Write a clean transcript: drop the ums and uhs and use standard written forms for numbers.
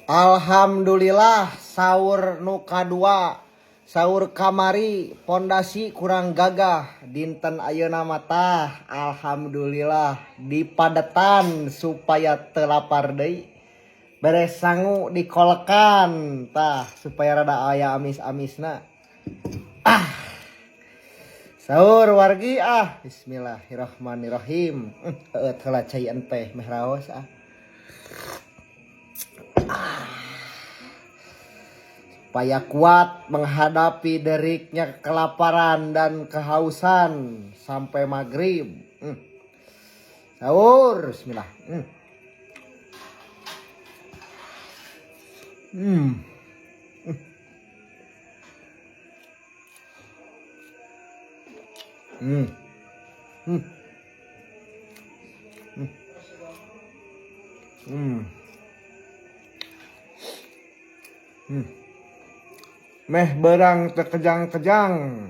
Alhamdulillah sahur nu kadua sahur kamari pondasi kurang gagah dinten ayeuna mata alhamdulillah dipadetan supaya telapar deui beres sangu dikolekan tah supaya rada aya amis-amisna sahur wargi bismillahirrahmanirrahim heula cai teh meh raos supaya kuat menghadapi deriknya kelaparan dan kehausan sampai maghrib. Sahur, bismillah. Meh berang terkejang-kejang.